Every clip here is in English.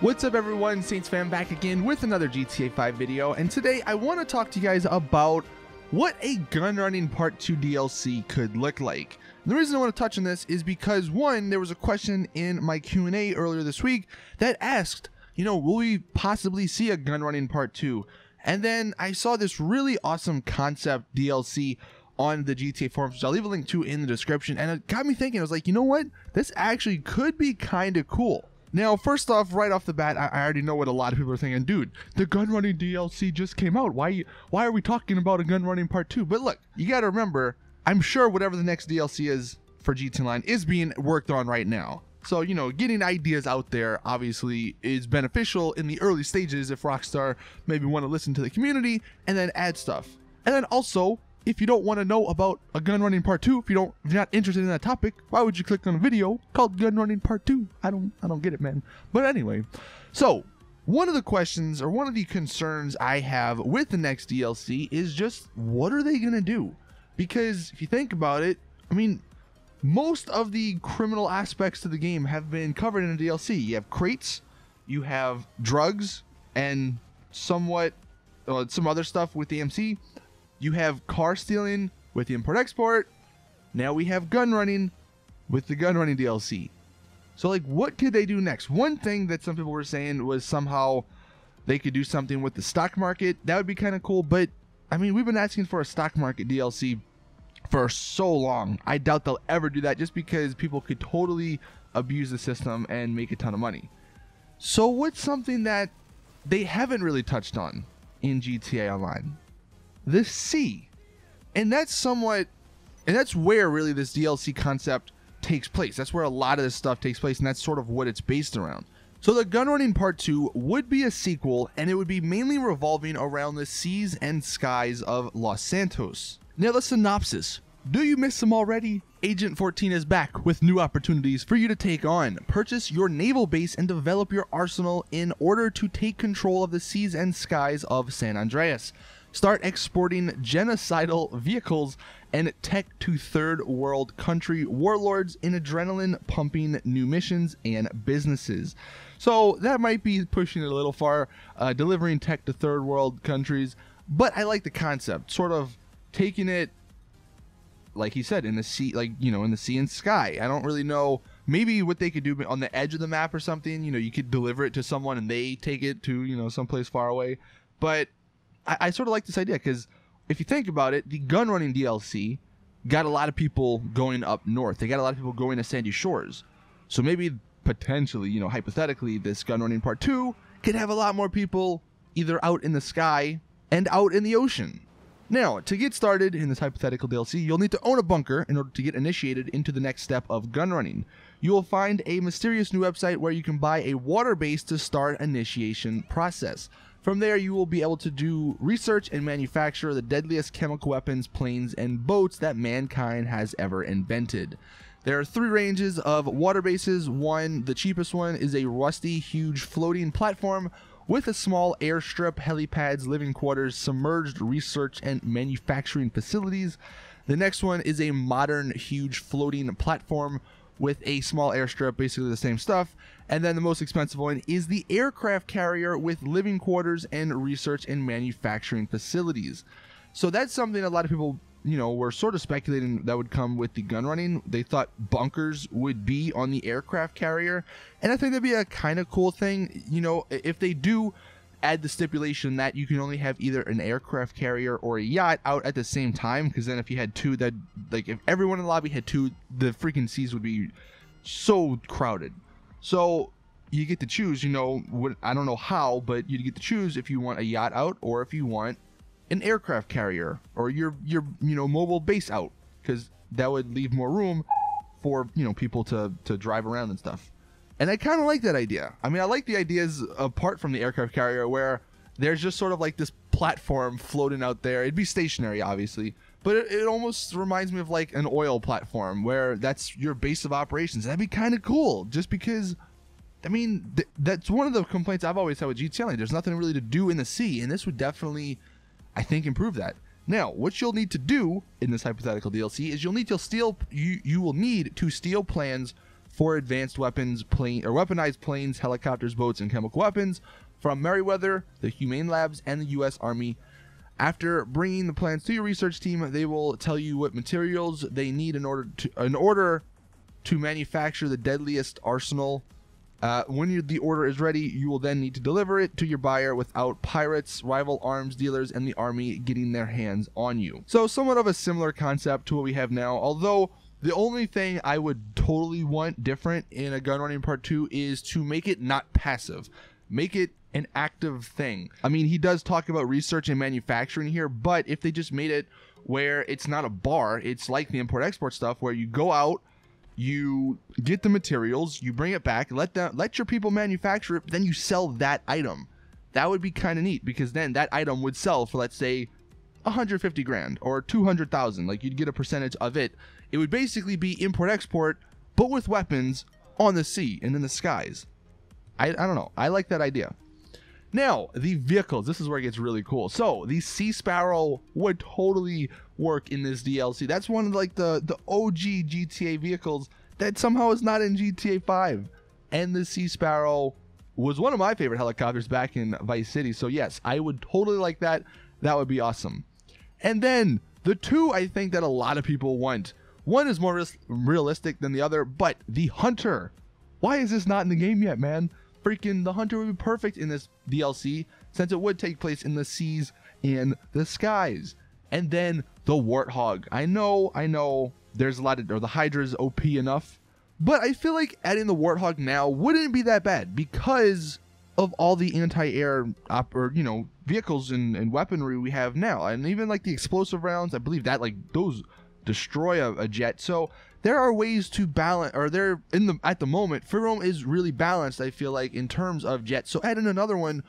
What's up everyone, Saintsfan back again with another GTA 5 video, and today I want to talk to you guys about what a Gunrunning Part 2 DLC could look like. And the reason I want to touch on this is because, one, there was a question in my Q&A earlier this week that asked, will we possibly see a Gunrunning Part 2? And then I saw this really awesome concept DLC on the GTA forums, which I'll leave a link to in the description, and it got me thinking. I was like, you know what? This actually could be kind of cool. Now, first off, right off the bat, I already know what a lot of people are thinking. Dude, the Gunrunning DLC just came out. Why are we talking about a Gunrunning Part 2? But look, you got to remember, I'm sure whatever the next DLC is for GTA Online is being worked on right now. So, getting ideas out there obviously is beneficial in the early stages if Rockstar maybe want to listen to the community and then add stuff. And then also, if you don't want to know about a Gunrunning Part 2, if you're not interested in that topic, why would you click on a video called Gunrunning Part 2? I don't get it, man. But anyway, so one of the questions or one of the concerns I have with the next DLC is just, what are they going to do? Because if you think about it, I mean, most of the criminal aspects of the game have been covered in a DLC. You have crates, you have drugs, and somewhat some other stuff with the MC. You have car stealing with the import-export. Now we have gun running with the Gunrunning DLC. So, like, what could they do next? One thing that some people were saying was somehow they could do something with the stock market. That would be kind of cool, but, I mean, we've been asking for a stock market DLC for so long. I doubt they'll ever do that just because people could totally abuse the system and make a ton of money. So what's something that they haven't really touched on in GTA Online? The sea. And that's where really this DLC concept takes place. That's where a lot of this stuff takes place, and that's sort of what it's based around. So the Gunrunning Part 2 would be a sequel, and it would be mainly revolving around the seas and skies of Los Santos. Now the synopsis. Do you miss them already? Agent 14 is back with new opportunities for you to take on. Purchase your naval base and develop your arsenal in order to take control of the seas and skies of San Andreas. Start exporting genocidal vehicles and tech to third world country warlords in adrenaline pumping new missions and businesses. So that might be pushing it a little far, delivering tech to third world countries, but I like the concept, sort of taking it, like he said, in the sea, in the sea and sky. I don't really know, maybe what they could do on the edge of the map or something. You could deliver it to someone and they take it to, someplace far away. But I sort of like this idea because if you think about it, the Gunrunning DLC got a lot of people going up north. They got a lot of people going to Sandy Shores. So maybe potentially, hypothetically, this Gunrunning Part 2 could have a lot more people either out in the sky and out in the ocean. Now, to get started in this hypothetical DLC, you'll need to own a bunker in order to get initiated into the next step of gunrunning. You will find a mysterious new website where you can buy a water base to start initiation process. From there, you will be able to do research and manufacture the deadliest chemical weapons, planes, and boats that mankind has ever invented. There are 3 ranges of water bases. The cheapest one is a rusty, huge floating platform with a small airstrip, helipads, living quarters, submerged research and manufacturing facilities. The next one is a modern, huge floating platform with a small airstrip, basically the same stuff. And then the most expensive one is the aircraft carrier with living quarters and research and manufacturing facilities. So that's something a lot of people, were sort of speculating that would come with the Gunrunning. They thought bunkers would be on the aircraft carrier, and I think that'd be a kind of cool thing, if they do add the stipulation that you can only have either an aircraft carrier or a yacht out at the same time, because then if you had 2, that, like, if everyone in the lobby had 2, the freaking seas would be so crowded. So you get to choose, I don't know how, but you get to choose if you want a yacht out or if you want an aircraft carrier or your mobile base out, because that would leave more room for people to drive around and stuff. And I kind of like that idea. I mean, I like the ideas apart from the aircraft carrier where there's just sort of like this platform floating out there. It'd be stationary, obviously, but it almost reminds me of like an oil platform where that's your base of operations. That'd be kind of cool, just because, I mean, that's one of the complaints I've always had with GTA Online. There's nothing really to do in the sea, and this would definitely, I think, improve that. Now, what you'll need to do in this hypothetical DLC is you will need to steal plans 4 advanced weapons, weaponized planes, helicopters, boats, and chemical weapons from Merryweather, the Humane Labs, and the U.S. Army. After bringing the plans to your research team, they will tell you what materials they need in order to manufacture the deadliest arsenal. When the order is ready, you will then need to deliver it to your buyer without pirates, rival arms dealers, and the army getting their hands on you. So somewhat of a similar concept to what we have now, although the only thing I would totally want different in a Gunrunning Part 2 is to make it not passive. Make it an active thing. I mean, he does talk about research and manufacturing here, but if they just made it where it's not a bar, it's like the import-export stuff where you go out, you get the materials, you bring it back, let your people manufacture it, then you sell that item. That would be kind of neat, because then that item would sell for, let's say, 150 grand or 200,000. Like, you'd get a percentage of it. It would basically be import-export, but with weapons on the sea and in the skies. I don't know. I like that idea. Now, the vehicles. This is where it gets really cool. So, the Sea Sparrow would totally work in this DLC. That's one of like the OG GTA vehicles that somehow is not in GTA 5. And the Sea Sparrow was one of my favorite helicopters back in Vice City. So yes, I would totally like that. That would be awesome. And then the two I think that a lot of people want. One is more realistic than the other, but the Hunter. Why is this not in the game yet, man? Freaking the Hunter would be perfect in this DLC since it would take place in the seas and the skies. And then the Warthog. I know there's a lot of, or the Hydra's OP enough, but I feel like adding the Warthog now wouldn't be that bad because of all the anti-air vehicles and weaponry we have now, and even like the explosive rounds. I believe that like those destroy a jet. So there are ways to balance, or there at the moment, Free Roam is really balanced, I feel like, in terms of jets. So adding another one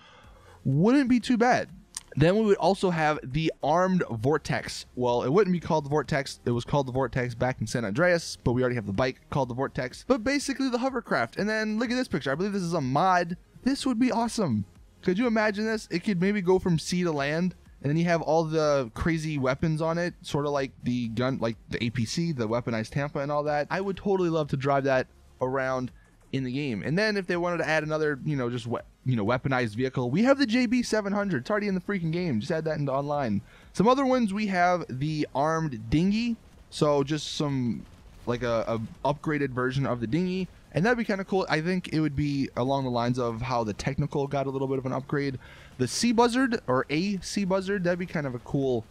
wouldn't be too bad. Then we would also have the armed Vortex. Well, it wouldn't be called the Vortex. It was called the Vortex back in San Andreas, but we already have the bike called the Vortex. But basically the hovercraft. And then look at this picture. I believe this is a mod. This would be awesome. Could you imagine this? It could maybe go from sea to land, and then you have all the crazy weapons on it, sort of like the gun, like the APC, the weaponized Tampa and all that. I would totally love to drive that around in the game. And then if they wanted to add another, weaponized vehicle, we have the JB700. It's already in the freaking game. Just add that into online. Some other ones, we have the armed dinghy. So just some, like a upgraded version of the dinghy. And that'd be kind of cool. I think it would be along the lines of how the Technical got a little bit of an upgrade. The Sea Buzzard, or a Sea Buzzard, that'd be kind of a cool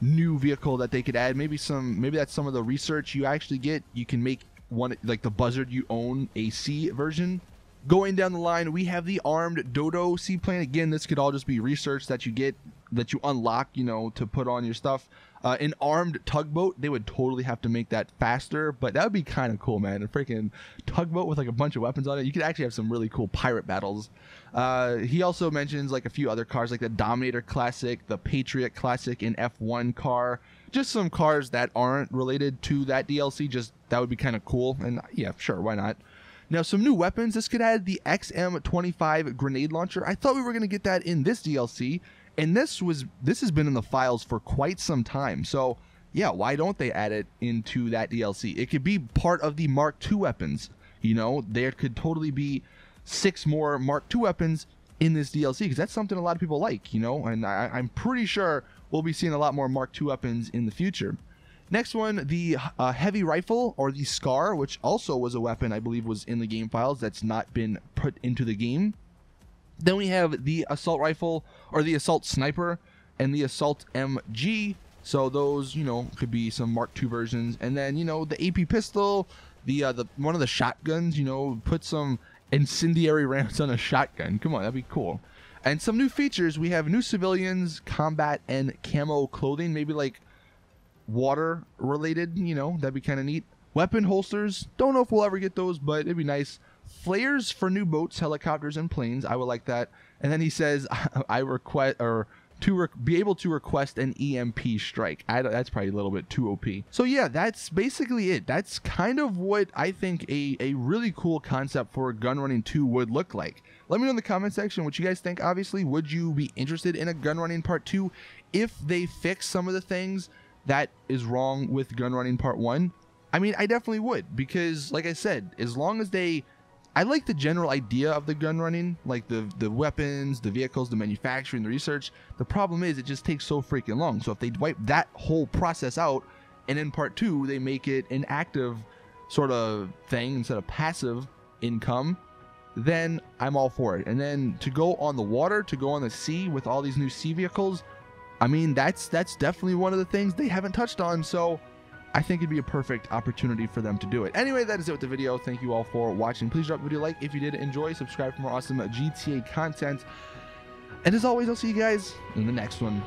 new vehicle that they could add. Maybe that's some of the research you actually get. You can make one, like the Buzzard you own, a sea version. Going down the line, we have the armed Dodo seaplane. Again, this could all just be research that you get, that you unlock, to put on your stuff. An armed tugboat, they would totally have to make that faster, but that would be kind of cool, man. A freaking tugboat with like a bunch of weapons on it. You could actually have some really cool pirate battles. He also mentions like a few other cars, like the Dominator Classic, the Patriot Classic, and F1 car. Just some cars that aren't related to that DLC. Just that would be kind of cool. And yeah, sure, why not? Now, some new weapons. This could add the XM25 grenade launcher. I thought we were going to get that in this DLC, and this has been in the files for quite some time. So yeah, why don't they add it into that DLC? It could be part of the Mark II weapons. There could totally be 6 more Mark II weapons in this DLC, because that's something a lot of people like, and I'm pretty sure we'll be seeing a lot more Mark II weapons in the future. Next one, the heavy rifle, or the Scar, which also was a weapon I believe was in the game files that's not been put into the game. Then we have the assault rifle, or the assault sniper, and the assault MG. So those, could be some Mark II versions. And then, the AP pistol, the one of the shotguns, put some incendiary rounds on a shotgun. Come on, that'd be cool. And some new features, we have new civilians, combat, and camo clothing, maybe like water related, that'd be kind of neat. Weapon holsters, don't know if we'll ever get those, but it'd be nice. Flares for new boats, helicopters, and planes, I would like that. And then he says, I request, or be able to request an EMP strike. That's probably a little bit too OP. So yeah, that's basically it. That's kind of what I think a really cool concept for Gunrunning 2 would look like. Let me know in the comment section what you guys think. Obviously, would you be interested in a Gunrunning Part 2 if they fix some of the things that is wrong with Gunrunning Part 1? I mean, I definitely would, because like I said, as long as I like the general idea of the gun running, like the weapons, the vehicles, the manufacturing, the research. The problem is it just takes so freaking long. So if they wipe that whole process out, and in part 2 they make it an active sort of thing instead of passive income, then I'm all for it. And then to go on the water, to go on the sea with all these new sea vehicles, I mean, that's definitely one of the things they haven't touched on. So I think it'd be a perfect opportunity for them to do it. Anyway, that is it with the video. Thank you all for watching. Please drop a video like if you did enjoy. Subscribe for more awesome GTA content. And as always, I'll see you guys in the next one.